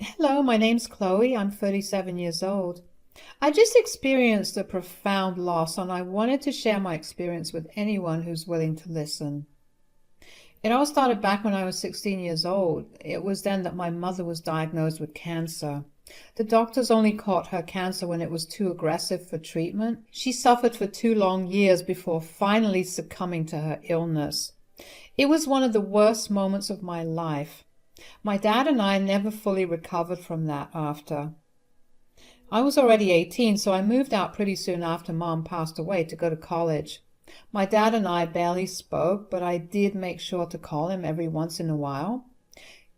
Hello, my name's Chloe. I'm 37 years old. I just experienced a profound loss and I wanted to share my experience with anyone who's willing to listen. It all started back when I was 16 years old. It was then that my mother was diagnosed with cancer. The doctors only caught her cancer when it was too aggressive for treatment. She suffered for 2 long years before finally succumbing to her illness. It was one of the worst moments of my life. My dad and I never fully recovered from that after. I was already 18, so I moved out pretty soon after Mom passed away to go to college. My dad and I barely spoke, but I did make sure to call him every once in a while.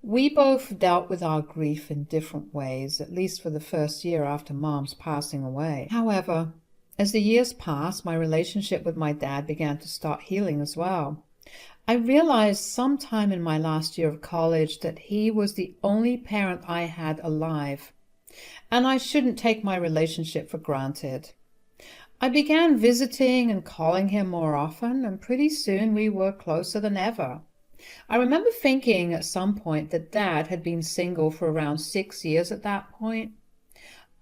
We both dealt with our grief in different ways, at least for the first year after Mom's passing away. However, as the years passed, my relationship with my dad began to start healing as well. I realized sometime in my last year of college that he was the only parent I had alive, and I shouldn't take my relationship for granted. I began visiting and calling him more often, and pretty soon we were closer than ever. I remember thinking at some point that Dad had been single for around 6 years at that point.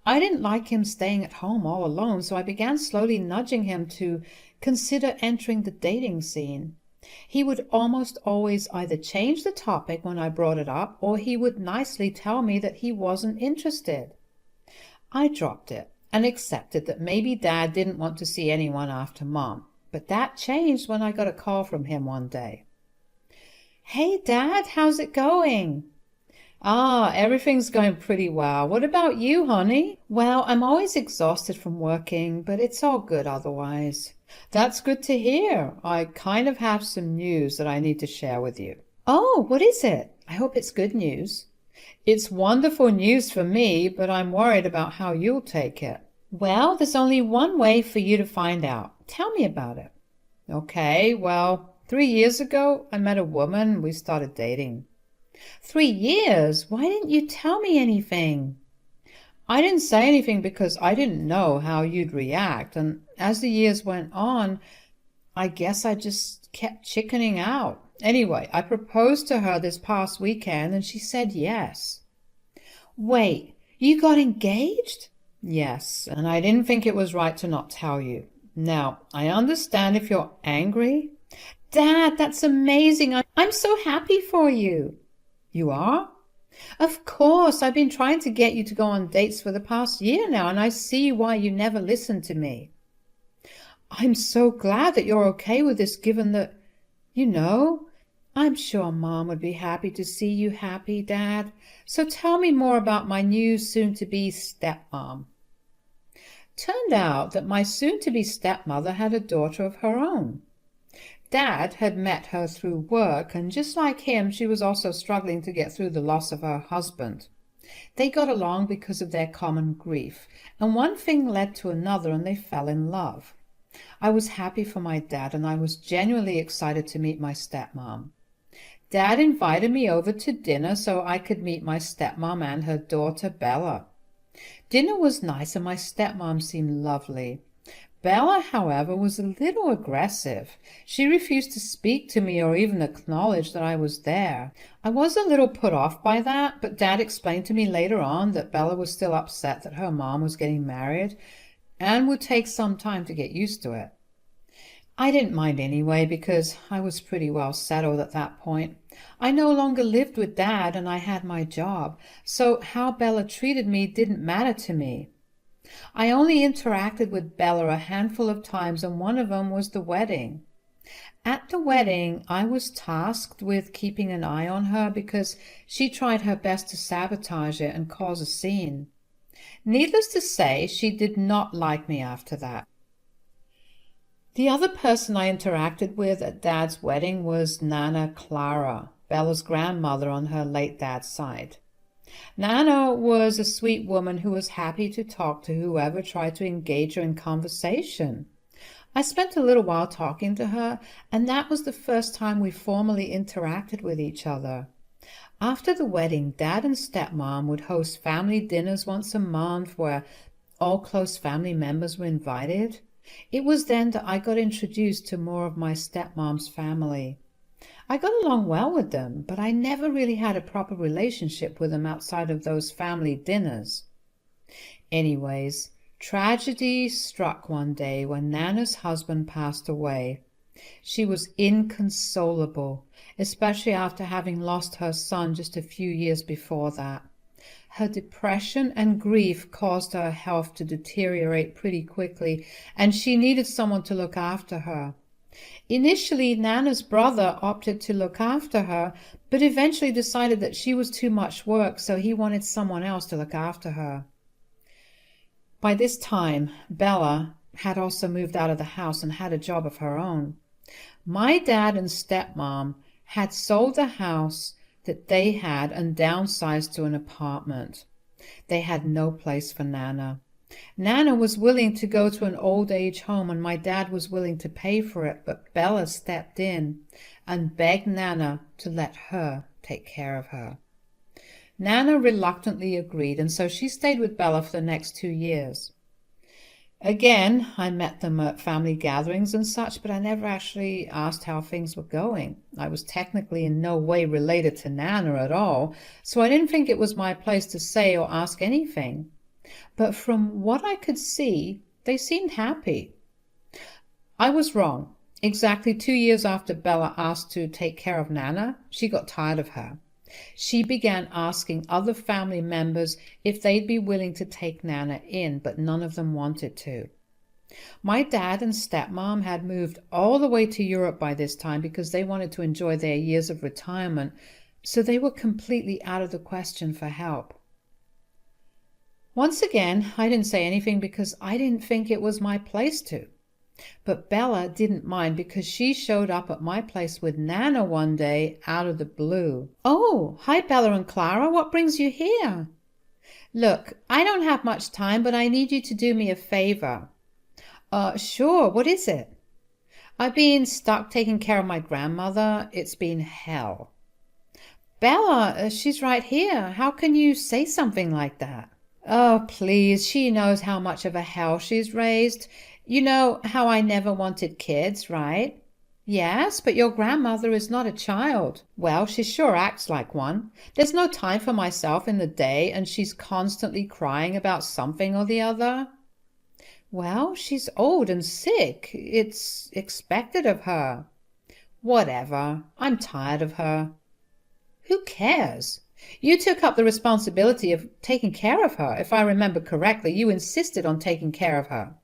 I didn't like him staying at home all alone, so I began slowly nudging him to consider entering the dating scene. He would almost always either change the topic when I brought it up, or he would nicely tell me that he wasn't interested. I dropped it and accepted that maybe Dad didn't want to see anyone after Mom, but that changed when I got a call from him one day. "Hey Dad, how's it going?" Everything's going pretty well. What about you, honey? Well, I'm always exhausted from working, but it's all good otherwise. That's good to hear. I kind of have some news that I need to share with you. Oh, what is it? I hope it's good news. It's wonderful news for me, but I'm worried about how you'll take it. Well, there's only one way for you to find out. Tell me about it. Okay, well, 3 years ago, I met a woman and we started dating. 3 years? Why didn't you tell me anything? I didn't say anything because I didn't know how you'd react, and as the years went on, I guess I just kept chickening out. Anyway, I proposed to her this past weekend and she said yes. Wait, you got engaged? Yes, and I didn't think it was right to not tell you. Now, I understand if you're angry. Dad, that's amazing. I'm so happy for you. You are? Of course, I've been trying to get you to go on dates for the past year now, and I see why you never listened to me. I'm so glad that you're okay with this, given that, I'm sure Mom would be happy to see you happy, Dad. So tell me more about my new soon-to-be stepmom. Turned out that my soon-to-be stepmother had a daughter of her own. Dad had met her through work, and just like him, she was also struggling to get through the loss of her husband. They got along because of their common grief, and one thing led to another, and they fell in love. I was happy for my dad, and I was genuinely excited to meet my stepmom. Dad invited me over to dinner so I could meet my stepmom and her daughter, Bella. Dinner was nice, and my stepmom seemed lovely. Bella, however, was a little aggressive. She refused to speak to me or even acknowledge that I was there. I was a little put off by that, but Dad explained to me later on that Bella was still upset that her mom was getting married and would take some time to get used to it. I didn't mind anyway because I was pretty well settled at that point. I no longer lived with Dad and I had my job, so how Bella treated me didn't matter to me. I only interacted with Bella a handful of times, and one of them was the wedding. At the wedding, I was tasked with keeping an eye on her because she tried her best to sabotage it and cause a scene. Needless to say, she did not like me after that. The other person I interacted with at Dad's wedding was Nana Clara, Bella's grandmother on her late dad's side. Nana was a sweet woman who was happy to talk to whoever tried to engage her in conversation. I spent a little while talking to her, and that was the first time we formally interacted with each other. After the wedding, Dad and stepmom would host family dinners once a month where all close family members were invited. It was then that I got introduced to more of my stepmom's family. I got along well with them, but I never really had a proper relationship with them outside of those family dinners. Anyways, tragedy struck one day when Nana's husband passed away. She was inconsolable, especially after having lost her son just a few years before that. Her depression and grief caused her health to deteriorate pretty quickly, and she needed someone to look after her. Initially, Nana's brother opted to look after her, but eventually decided that she was too much work, so he wanted someone else to look after her. By this time, Bella had also moved out of the house and had a job of her own. My dad and stepmom had sold the house that they had and downsized to an apartment. They had no place for Nana. Nana was willing to go to an old age home and my dad was willing to pay for it, but Bella stepped in and begged Nana to let her take care of her. Nana reluctantly agreed, and so she stayed with Bella for the next 2 years. Again, I met them at family gatherings and such, but I never actually asked how things were going. I was technically in no way related to Nana at all, so I didn't think it was my place to say or ask anything. But from what I could see, they seemed happy. I was wrong. Exactly 2 years after Bella asked to take care of Nana, she got tired of her. She began asking other family members if they'd be willing to take Nana in, but none of them wanted to. My dad and stepmom had moved all the way to Europe by this time because they wanted to enjoy their years of retirement, so they were completely out of the question for help. Once again, I didn't say anything because I didn't think it was my place to. But Bella didn't mind because she showed up at my place with Nana one day out of the blue. "Oh, hi Bella and Clara, what brings you here?" "Look, I don't have much time, but I need you to do me a favor." Sure, what is it?" "I've been stuck taking care of my grandmother. It's been hell." "Bella, she's right here. How can you say something like that?" "Oh, please, she knows how much of a hell she's raised. You know how I never wanted kids, right?" "Yes, but your grandmother is not a child." "Well, she sure acts like one. There's no time for myself in the day, and she's constantly crying about something or the other." "Well, she's old and sick. It's expected of her." "Whatever. I'm tired of her." "Who cares? You took up the responsibility of taking care of her. If I remember correctly, you insisted on taking care of her."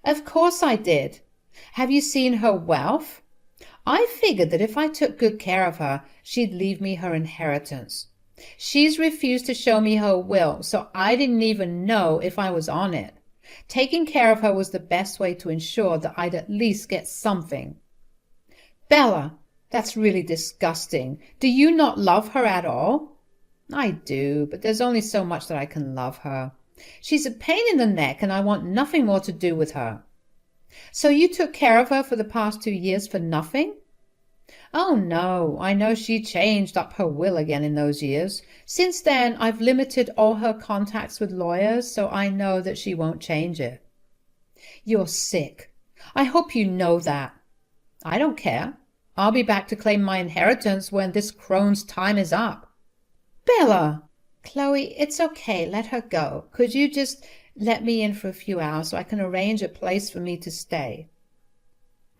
"Of course I did. Have you seen her wealth? I figured that if I took good care of her, she'd leave me her inheritance. She's refused to show me her will, so I didn't even know if I was on it. Taking care of her was the best way to ensure that I'd at least get something." "Bella, that's really disgusting. Do you not love her at all?" "I do, but there's only so much that I can love her. She's a pain in the neck, and I want nothing more to do with her." "So you took care of her for the past 2 years for nothing?" "Oh, no. I know she changed up her will again in those years. Since then, I've limited all her contacts with lawyers, so I know that she won't change it." "You're sick. I hope you know that." "I don't care. I'll be back to claim my inheritance when this crone's time is up." "Bella!" "Chloe, it's okay. Let her go. Could you just let me in for a few hours so I can arrange a place for me to stay?"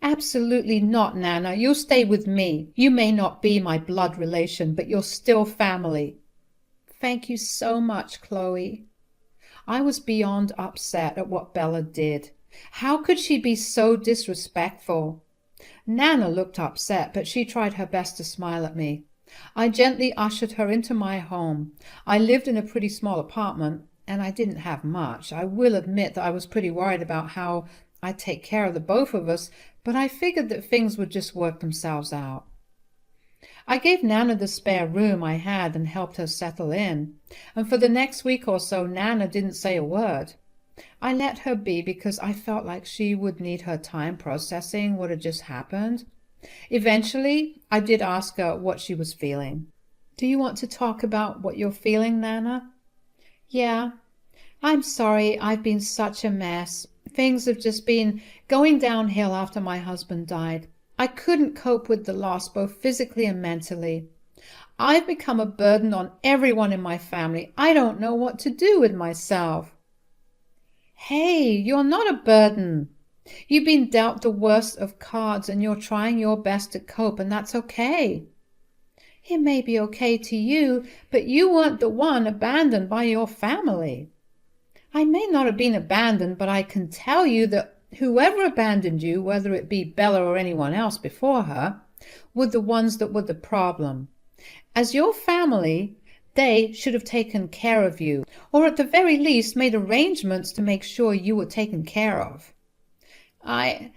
"Absolutely not, Nana. You'll stay with me. You may not be my blood relation, but you're still family." "Thank you so much, Chloe." I was beyond upset at what Bella did. How could she be so disrespectful? Nana looked upset, but she tried her best to smile at me. I gently ushered her into my home. I lived in a pretty small apartment, and I didn't have much. I will admit that I was pretty worried about how I'd take care of the both of us, but I figured that things would just work themselves out. I gave Nana the spare room I had and helped her settle in, and for the next week or so Nana didn't say a word. I let her be because I felt like she would need her time processing what had just happened. Eventually, I did ask her what she was feeling. "Do you want to talk about what you're feeling, Nana?" "Yeah. I'm sorry I've been such a mess. Things have just been going downhill after my husband died. I couldn't cope with the loss, both physically and mentally. I've become a burden on everyone in my family. I don't know what to do with myself. Hey, you're not a burden. You've been dealt the worst of cards and you're trying your best to cope, and that's okay. It may be okay to you, but you weren't the one abandoned by your family. I may not have been abandoned, but I can tell you that whoever abandoned you, whether it be Bella or anyone else before her, were the ones that were the problem. As your family, they should have taken care of you, or at the very least made arrangements to make sure you were taken care of. I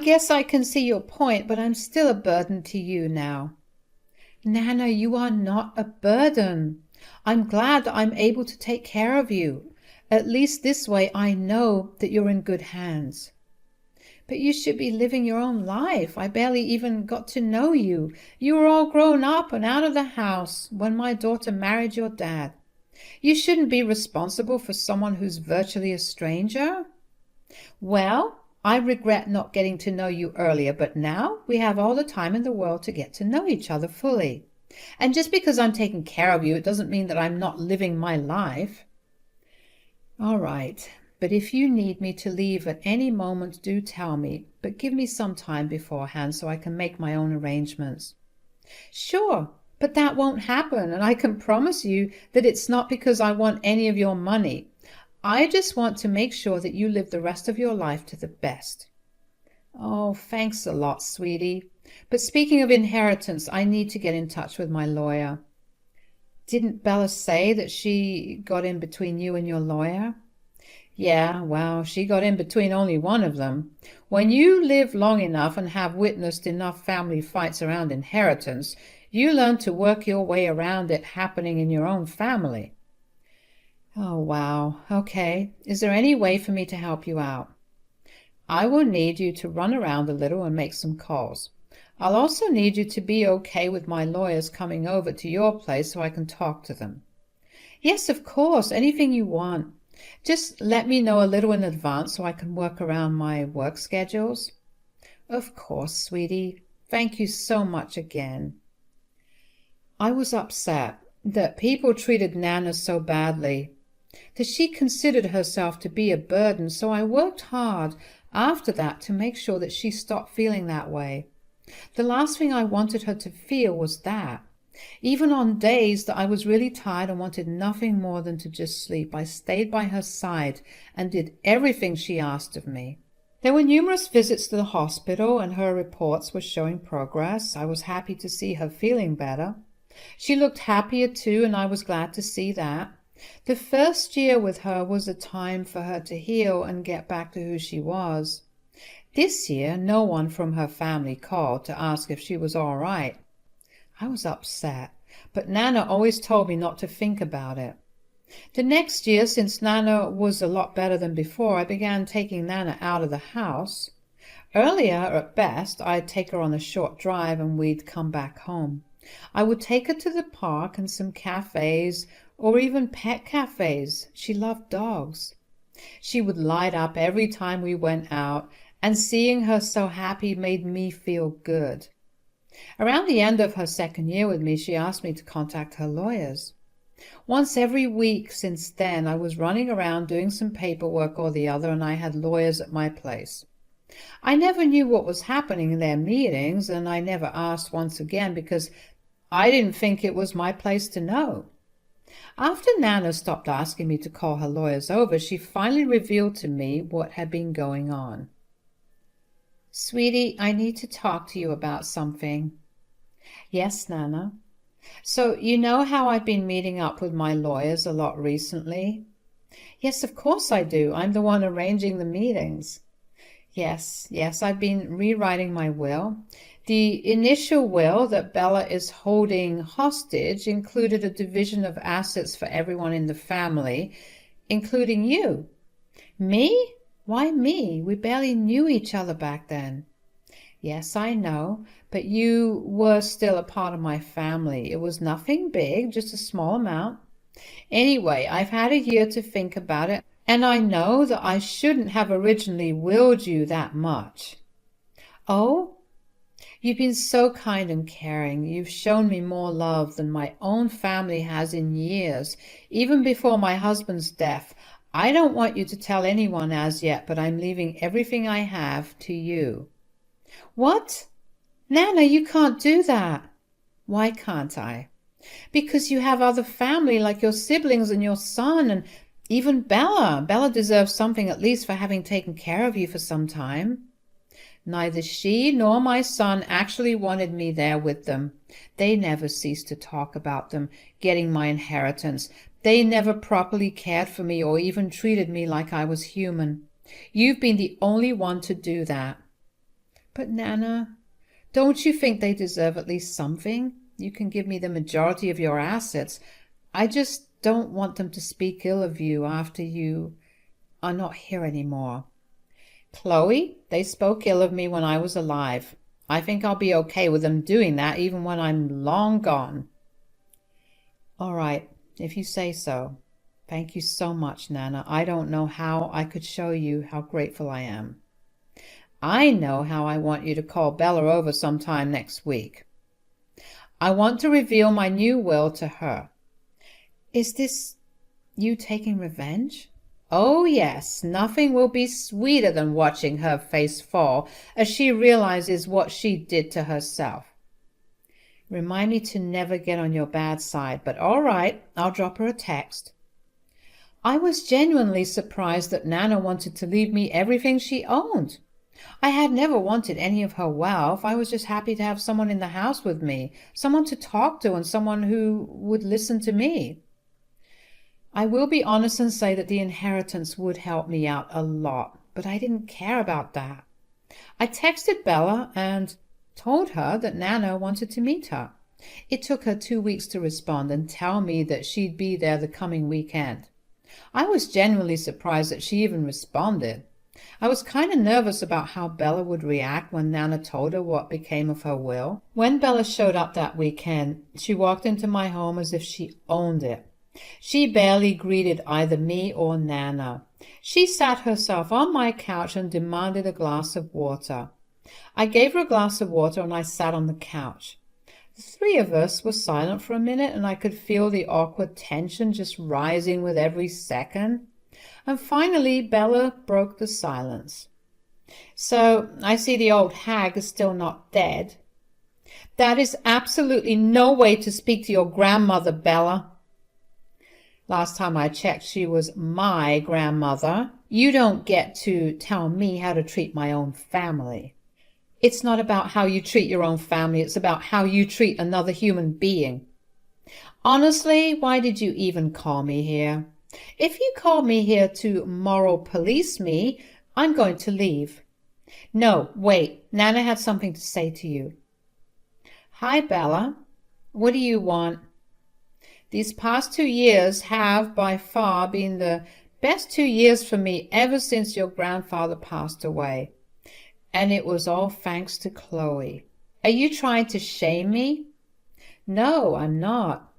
guess I can see your point, but I'm still a burden to you now. Nana, you are not a burden. I'm glad that I'm able to take care of you. At least this way I know that you're in good hands. But you should be living your own life. I barely even got to know you. You were all grown up and out of the house when my daughter married your dad. You shouldn't be responsible for someone who's virtually a stranger. Well, I regret not getting to know you earlier, but now we have all the time in the world to get to know each other fully. And just because I'm taking care of you, it doesn't mean that I'm not living my life. All right, but if you need me to leave at any moment, do tell me, but give me some time beforehand so I can make my own arrangements. Sure, but that won't happen, and I can promise you that it's not because I want any of your money. I just want to make sure that you live the rest of your life to the best. Oh, thanks a lot, sweetie. But speaking of inheritance, I need to get in touch with my lawyer. Didn't Bella say that she got in between you and your lawyer? Yeah, well, she got in between only one of them. When you live long enough and have witnessed enough family fights around inheritance, you learn to work your way around it happening in your own family. Oh, wow. Okay. Is there any way for me to help you out? I will need you to run around a little and make some calls. I'll also need you to be okay with my lawyers coming over to your place so I can talk to them. Yes, of course. Anything you want. Just let me know a little in advance so I can work around my work schedules. Of course, sweetie. Thank you so much again. I was upset that people treated Nana so badly, that she considered herself to be a burden, so I worked hard after that to make sure that she stopped feeling that way. The last thing I wanted her to feel was that. Even on days that I was really tired and wanted nothing more than to just sleep, I stayed by her side and did everything she asked of me. There were numerous visits to the hospital, and her reports were showing progress. I was happy to see her feeling better. She looked happier too, and I was glad to see that. The first year with her was a time for her to heal and get back to who she was. This year, no one from her family called to ask if she was all right. I was upset, but Nana always told me not to think about it. The next year, since Nana was a lot better than before, I began taking Nana out of the house. Earlier, at best, I'd take her on a short drive and we'd come back home. I would take her to the park and some cafes, or even pet cafes. She loved dogs. She would light up every time we went out, and seeing her so happy made me feel good. Around the end of her second year with me, she asked me to contact her lawyers. Once every week since then, I was running around doing some paperwork or the other, and I had lawyers at my place. I never knew what was happening in their meetings, and I never asked once again because I didn't think it was my place to know. After Nana stopped asking me to call her lawyers over, she finally revealed to me what had been going on. Sweetie, I need to talk to you about something. Yes, Nana. So you know how I've been meeting up with my lawyers a lot recently? Yes, of course I do. I'm the one arranging the meetings. Yes, I've been rewriting my will. The initial will that Bella is holding hostage included a division of assets for everyone in the family, including you. Me? Why me? We barely knew each other back then. Yes, I know, but you were still a part of my family. It was nothing big, just a small amount. Anyway, I've had a year to think about it, and I know that I shouldn't have originally willed you that much. Oh? You've been so kind and caring. You've shown me more love than my own family has in years, even before my husband's death. I don't want you to tell anyone as yet, but I'm leaving everything I have to you." "What? Nana, you can't do that." "Why can't I?" "Because you have other family, like your siblings and your son, and even Bella. Bella deserves something at least for having taken care of you for some time." "Neither she nor my son actually wanted me there with them. They never ceased to talk about them, getting my inheritance. They never properly cared for me or even treated me like I was human. You've been the only one to do that." "But Nana, don't you think they deserve at least something? You can give me the majority of your assets. I just don't want them to speak ill of you after you are not here anymore." "Chloe, they spoke ill of me when I was alive. I think I'll be okay with them doing that even when I'm long gone." "All right, if you say so. Thank you so much, Nana. I don't know how I could show you how grateful I am." "I know how. I want you to call Bella over sometime next week. I want to reveal my new will to her." "Is this you taking revenge?" "Oh, yes. Nothing will be sweeter than watching her face fall as she realizes what she did to herself." "Remind me to never get on your bad side, but all right, I'll drop her a text." I was genuinely surprised that Nana wanted to leave me everything she owned. I had never wanted any of her wealth. I was just happy to have someone in the house with me, someone to talk to, and someone who would listen to me. I will be honest and say that the inheritance would help me out a lot, but I didn't care about that. I texted Bella and told her that Nana wanted to meet her. It took her 2 weeks to respond and tell me that she'd be there the coming weekend. I was genuinely surprised that she even responded. I was kind of nervous about how Bella would react when Nana told her what became of her will. When Bella showed up that weekend, she walked into my home as if she owned it. She barely greeted either me or Nana. She sat herself on my couch and demanded a glass of water. I gave her a glass of water and I sat on the couch. The three of us were silent for a minute, and I could feel the awkward tension just rising with every second. And finally Bella broke the silence. "So I see the old hag is still not dead." "That is absolutely no way to speak to your grandmother, Bella." "Last time I checked, she was my grandmother. You don't get to tell me how to treat my own family." "It's not about how you treat your own family. It's about how you treat another human being." "Honestly, why did you even call me here? If you called me here to moral police me, I'm going to leave." "No, wait. Nana had something to say to you." "Hi, Bella. What do you want?" "These past 2 years have by far been the best 2 years for me ever since your grandfather passed away. And it was all thanks to Chloe." "Are you trying to shame me?" "No, I'm not.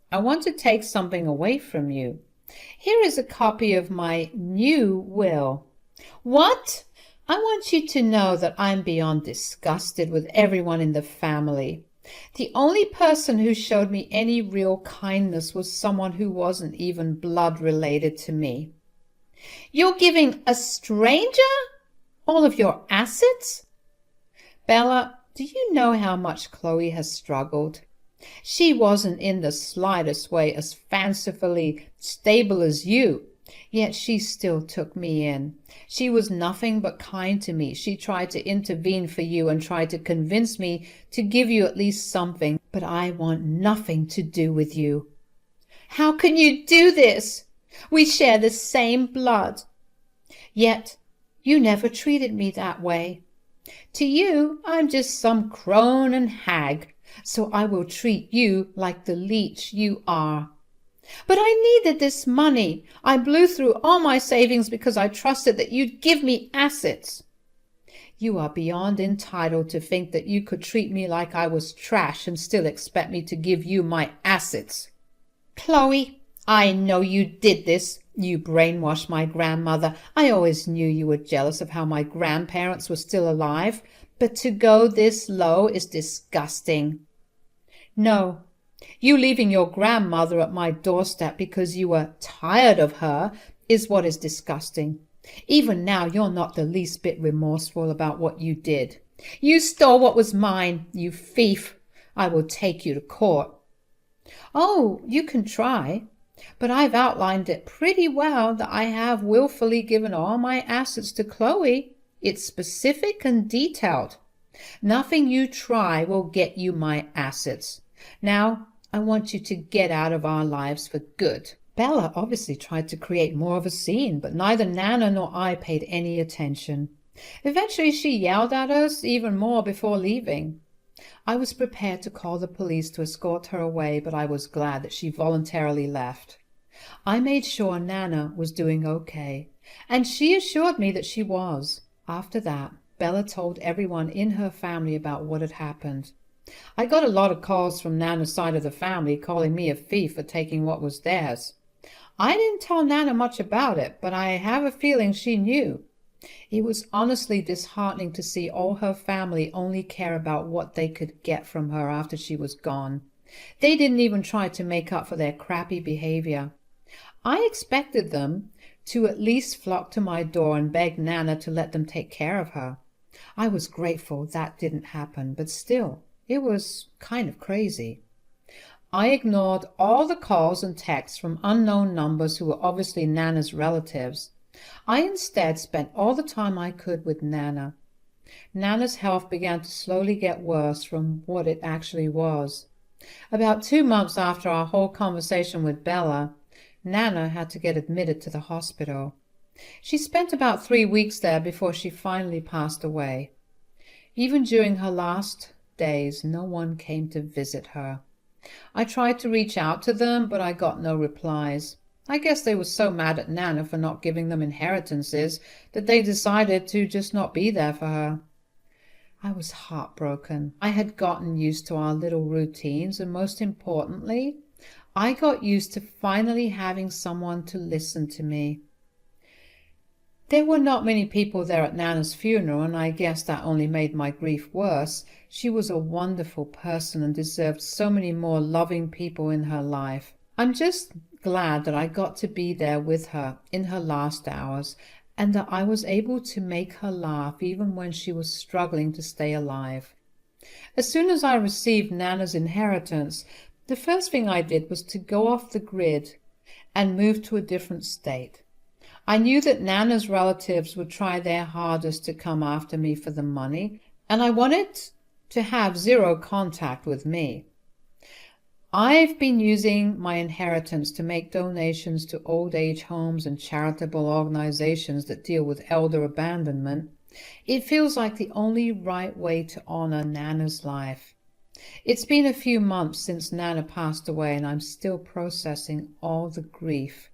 I want to take something away from you. Here is a copy of my new will." "What?" "I want you to know that I'm beyond disgusted with everyone in the family. The only person who showed me any real kindness was someone who wasn't even blood related to me." "You're giving a stranger all of your assets?" "Bella, do you know how much Chloe has struggled? She wasn't in the slightest way as fancifully stable as you, yet she still took me in. She was nothing but kind to me. She tried to intervene for you and tried to convince me to give you at least something, but I want nothing to do with you." "How can you do this? We share the same blood." "Yet you never treated me that way. To you, I'm just some crone and hag, so I will treat you like the leech you are." "But I needed this money. I blew through all my savings because I trusted that you'd give me assets." "You are beyond entitled to think that you could treat me like I was trash and still expect me to give you my assets." "Chloe, I know you did this. You brainwashed my grandmother. I always knew you were jealous of how my grandparents were still alive. But to go this low is disgusting. No, you leaving your grandmother at my doorstep because you were tired of her is what is disgusting. Even now you're not the least bit remorseful about what you did. You stole what was mine, you thief. I will take you to court. Oh, you can try, but I've outlined it pretty well that I have willfully given all my assets to Chloe. It's specific and detailed. Nothing you try will get you my assets. Now, I want you to get out of our lives for good. Bella obviously tried to create more of a scene, but neither Nana nor I paid any attention. Eventually she yelled at us even more before leaving. I was prepared to call the police to escort her away, but I was glad that she voluntarily left. I made sure Nana was doing okay, and she assured me that she was. After that, Bella told everyone in her family about what had happened. I got a lot of calls from Nana's side of the family calling me a thief for taking what was theirs. I didn't tell Nana much about it, but I have a feeling she knew. It was honestly disheartening to see all her family only care about what they could get from her after she was gone. They didn't even try to make up for their crappy behavior. I expected them to at least flock to my door and beg Nana to let them take care of her. I was grateful that didn't happen, but still, it was kind of crazy. I ignored all the calls and texts from unknown numbers who were obviously Nana's relatives. I instead spent all the time I could with Nana. Nana's health began to slowly get worse from what it actually was. About 2 months after our whole conversation with Bella, Nana had to get admitted to the hospital. She spent about 3 weeks there before she finally passed away. Even during her last days, no one came to visit her. I tried to reach out to them, but I got no replies. I guess they were so mad at Nana for not giving them inheritances that they decided to just not be there for her. I was heartbroken. I had gotten used to our little routines, and most importantly, I got used to finally having someone to listen to me. There were not many people there at Nana's funeral, and I guess that only made my grief worse. She was a wonderful person and deserved so many more loving people in her life. I'm just glad that I got to be there with her in her last hours, and that I was able to make her laugh even when she was struggling to stay alive. As soon as I received Nana's inheritance, the first thing I did was to go off the grid and move to a different state. I knew that Nana's relatives would try their hardest to come after me for the money, and I wanted to have zero contact with me. I've been using my inheritance to make donations to old age homes and charitable organizations that deal with elder abandonment. It feels like the only right way to honor Nana's life. It's been a few months since Nana passed away, and I'm still processing all the grief.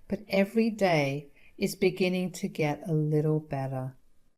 But every day is beginning to get a little better.